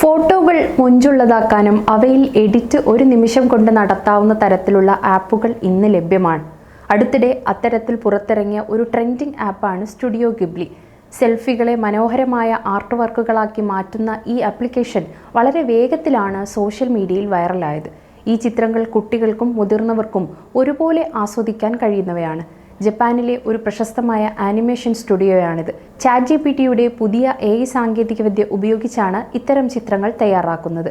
ഫോട്ടോകൾ മൊഞ്ചുള്ളതാക്കാനും അവയിൽ എഡിറ്റ് ഒരു നിമിഷം കൊണ്ട് നടത്താവുന്ന തരത്തിലുള്ള ആപ്പുകൾ ഇന്ന് ലഭ്യമാണ്. അടുത്തിടെ അത്തരത്തിൽ പുറത്തിറങ്ങിയ ഒരു ട്രെൻഡിംഗ് ആപ്പാണ് സ്റ്റുഡിയോ ഗിബ്ലി. സെൽഫികളെ മനോഹരമായ ആർട്ട് വർക്കുകളാക്കി മാറ്റുന്ന ഈ ആപ്ലിക്കേഷൻ വളരെ വേഗത്തിലാണ് സോഷ്യൽ മീഡിയയിൽ വൈറലായത്. ഈ ചിത്രങ്ങൾ കുട്ടികൾക്കും മുതിർന്നവർക്കും ഒരുപോലെ ആസ്വദിക്കാൻ കഴിയുന്നവയാണ്. ജപ്പാനിലെ ഒരു പ്രശസ്തമായ ആനിമേഷൻ സ്റ്റുഡിയോയാണിത്. ChatGPTയുടെ പുതിയ AI സാങ്കേതികവിദ്യ ഉപയോഗിച്ചാണ് ഇത്തരം ചിത്രങ്ങൾ തയ്യാറാക്കുന്നത്.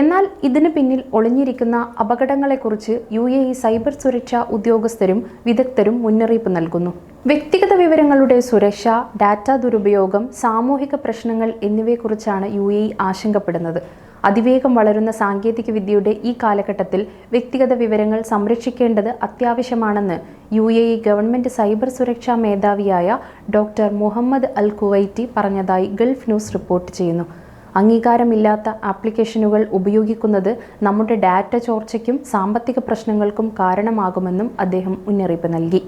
എന്നാൽ ഇതിന് പിന്നിൽ ഒളിഞ്ഞിരിക്കുന്ന അപകടങ്ങളെക്കുറിച്ച് UAE സൈബർ സുരക്ഷാ ഉദ്യോഗസ്ഥരും വിദഗ്ധരും മുന്നറിയിപ്പ് നൽകുന്നു. വ്യക്തിഗത വിവരങ്ങളുടെ സുരക്ഷ, ഡാറ്റ ദുരുപയോഗം, സാമൂഹിക പ്രശ്നങ്ങൾ എന്നിവയെക്കുറിച്ചാണ് UAE ആശങ്കപ്പെടുന്നത്. അതിവേഗം വളരുന്ന സാങ്കേതിക വിദ്യയുടെ ഈ കാലഘട്ടത്തിൽ വ്യക്തിഗത വിവരങ്ങൾ സംരക്ഷിക്കേണ്ടത് അത്യാവശ്യമാണെന്ന് UAE ഗവൺമെന്റ് സൈബർ സുരക്ഷാ മേധാവിയായ ഡോക്ടർ മുഹമ്മദ് അൽ കുവൈറ്റി പറഞ്ഞതായി ഗൾഫ് ന്യൂസ് റിപ്പോർട്ട് ചെയ്യുന്നു. അംഗീകാരമില്ലാത്ത ആപ്ലിക്കേഷനുകൾ ഉപയോഗിക്കുന്നത് നമ്മുടെ ഡാറ്റ ചോർച്ചയ്ക്കും സാമ്പത്തിക പ്രശ്നങ്ങൾക്കും കാരണമാകുമെന്നും അദ്ദേഹം മുന്നറിയിപ്പ് നൽകി.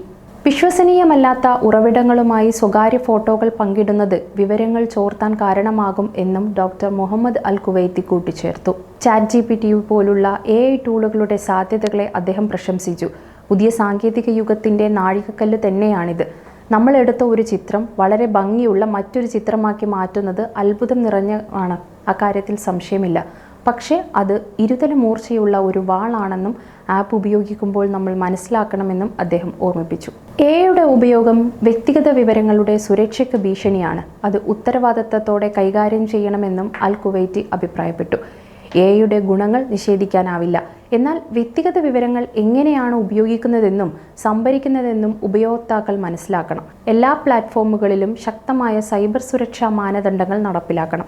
വിശ്വസനീയമല്ലാത്ത ഉറവിടങ്ങളുമായി സ്വകാര്യ ഫോട്ടോകൾ പങ്കിടുന്നത് വിവരങ്ങൾ ചോർത്താൻ കാരണമാകും എന്നും ഡോക്ടർ മുഹമ്മദ് അൽ കുവൈറ്റി കൂട്ടിച്ചേർത്തു. ChatGPT പോലുള്ള AI ടൂളുകളുടെ സാധ്യതകളെ അദ്ദേഹം പ്രശംസിച്ചു. പുതിയ സാങ്കേതിക യുഗത്തിൻ്റെ നാഴികക്കല്ല് തന്നെയാണിത്. നമ്മൾ എടുത്ത ഒരു ചിത്രം വളരെ ഭംഗിയുള്ള മറ്റൊരു ചിത്രമാക്കി മാറ്റുന്നത് അത്ഭുതം നിറഞ്ഞാണ്, അക്കാര്യത്തിൽ സംശയമില്ല. പക്ഷേ അത് ഇരുതല മൂർച്ചയുള്ള ഒരു വാളാണെന്നും ആപ്പ് ഉപയോഗിക്കുമ്പോൾ നമ്മൾ മനസ്സിലാക്കണമെന്നും അദ്ദേഹം ഓർമ്മിപ്പിച്ചു. AI ഉപയോഗം വ്യക്തിഗത വിവരങ്ങളുടെ സുരക്ഷയ്ക്ക് ഭീഷണിയാണ്. അത് ഉത്തരവാദിത്തത്തോടെ കൈകാര്യം ചെയ്യണമെന്നും അൽ കുവൈറ്റി അഭിപ്രായപ്പെട്ടു. AI ഗുണങ്ങൾ നിഷേധിക്കാനാവില്ല. എന്നാൽ വ്യക്തിഗത വിവരങ്ങൾ എങ്ങനെയാണ് ഉപയോഗിക്കുന്നതെന്നും സംഭരിക്കുന്നതെന്നും ഉപയോക്താക്കൾ മനസ്സിലാക്കണം. എല്ലാ പ്ലാറ്റ്ഫോമുകളിലും ശക്തമായ സൈബർ സുരക്ഷാ മാനദണ്ഡങ്ങൾ നടപ്പിലാക്കണം.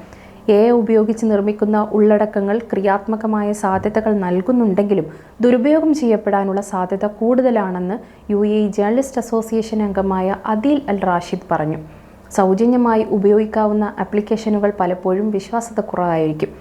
AI ഉപയോഗിച്ച് നിർമ്മിക്കുന്ന ഉള്ളടക്കങ്ങൾ ക്രിയാത്മകമായ സാധ്യതകൾ നൽകുന്നുണ്ടെങ്കിലും ദുരുപയോഗം ചെയ്യപ്പെടാനുള്ള സാധ്യത കൂടുതലാണെന്ന് UAE ജേർണലിസ്റ്റ് അസോസിയേഷൻ അംഗമായ അദീൽ അൽ റാഷിദ് പറഞ്ഞു. സൗജന്യമായി ഉപയോഗിക്കാവുന്ന ആപ്ലിക്കേഷനുകൾ പലപ്പോഴും വിശ്വാസ്യത കുറവായിരിക്കും.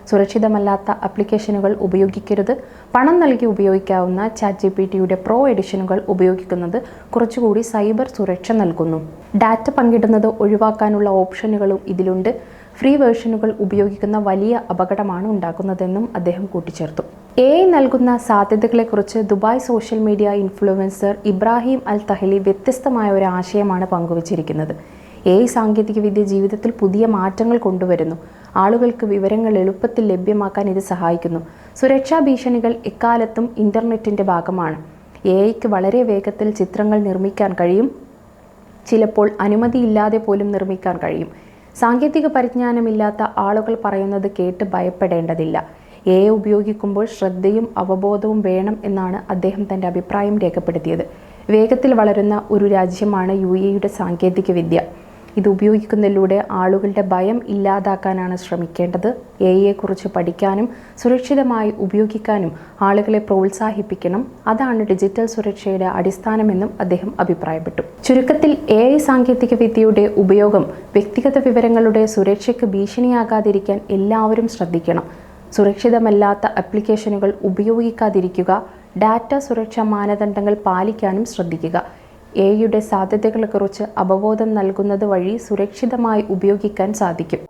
സുരക്ഷിതമല്ലാത്ത ആപ്ലിക്കേഷനുകൾ ഉപയോഗിക്കരുത്. പണം നൽകി ഉപയോഗിക്കാവുന്ന ChatGPTയുടെ പ്രോ എഡിഷനുകൾ ഉപയോഗിക്കുന്നത് കുറച്ചുകൂടി സൈബർ സുരക്ഷ നൽകുന്നു. ഡാറ്റ പങ്കിടുന്നത് ഒഴിവാക്കാനുള്ള ഓപ്ഷനുകളും ഇതിലുണ്ട്. ഫ്രീ വേർഷനുകൾ ഉപയോഗിക്കുന്ന വലിയ അപകടമാണ് ഉണ്ടാക്കുന്നതെന്നും അദ്ദേഹം കൂട്ടിച്ചേർത്തു. AI നൽകുന്ന സാധ്യതകളെക്കുറിച്ച് Dubai social media influencer Ibrahim Al Tahli വ്യത്യസ്തമായ ഒരു ആശയമാണ് പങ്കുവച്ചിരിക്കുന്നത്. AI സാങ്കേതികവിദ്യ ജീവിതത്തിൽ പുതിയ മാറ്റങ്ങൾ കൊണ്ടുവരുന്നു. ആളുകൾക്ക് വിവരങ്ങൾ എളുപ്പത്തിൽ ലഭ്യമാക്കാൻ ഇത് സഹായിക്കുന്നു. സുരക്ഷാ ഭീഷണികൾ എക്കാലത്തും ഇൻ്റർനെറ്റിൻ്റെ ഭാഗമാണ്. AIക്ക് വളരെ വേഗത്തിൽ ചിത്രങ്ങൾ നിർമ്മിക്കാൻ കഴിയും. ചിലപ്പോൾ അനുമതിയില്ലാതെ പോലും നിർമ്മിക്കാൻ കഴിയും. സാങ്കേതിക പരിജ്ഞാനമില്ലാത്ത ആളുകൾ പറയുന്നത് കേട്ട് ഭയപ്പെടേണ്ടതില്ല. AI ഉപയോഗിക്കുമ്പോൾ ശ്രദ്ധയും അവബോധവും വേണം എന്നാണ് അദ്ദേഹം തൻ്റെ അഭിപ്രായം രേഖപ്പെടുത്തിയത്. വേഗത്തിൽ വളരുന്ന ഒരു രാജ്യമാണ് UAEയുടെ സാങ്കേതിക വിദ്യ. ഇത് ഉപയോഗിക്കുന്നതിലൂടെ ആളുകളുടെ ഭയം ഇല്ലാതാക്കാനാണ് ശ്രമിക്കേണ്ടത്. AIയെക്കുറിച്ച് പഠിക്കാനും സുരക്ഷിതമായി ഉപയോഗിക്കാനും ആളുകളെ പ്രോത്സാഹിപ്പിക്കണം. അതാണ് ഡിജിറ്റൽ സുരക്ഷയുടെ അടിസ്ഥാനമെന്നും അദ്ദേഹം അഭിപ്രായപ്പെട്ടു. ചുരുക്കത്തിൽ AI സാങ്കേതികവിദ്യയുടെ ഉപയോഗം വ്യക്തിഗത വിവരങ്ങളുടെ സുരക്ഷയ്ക്ക് ഭീഷണിയാകാതിരിക്കാൻ എല്ലാവരും ശ്രദ്ധിക്കണം. സുരക്ഷിതമല്ലാത്ത ആപ്ലിക്കേഷനുകൾ ഉപയോഗിക്കാതിരിക്കുക. ഡാറ്റ സുരക്ഷാ മാനദണ്ഡങ്ങൾ പാലിക്കാനും ശ്രദ്ധിക്കുക. AIയുടെ സാധ്യതകളെക്കുറിച്ച് അവബോധം നൽകുന്നത് വഴി സുരക്ഷിതമായി ഉപയോഗിക്കാൻ സാധിക്കും.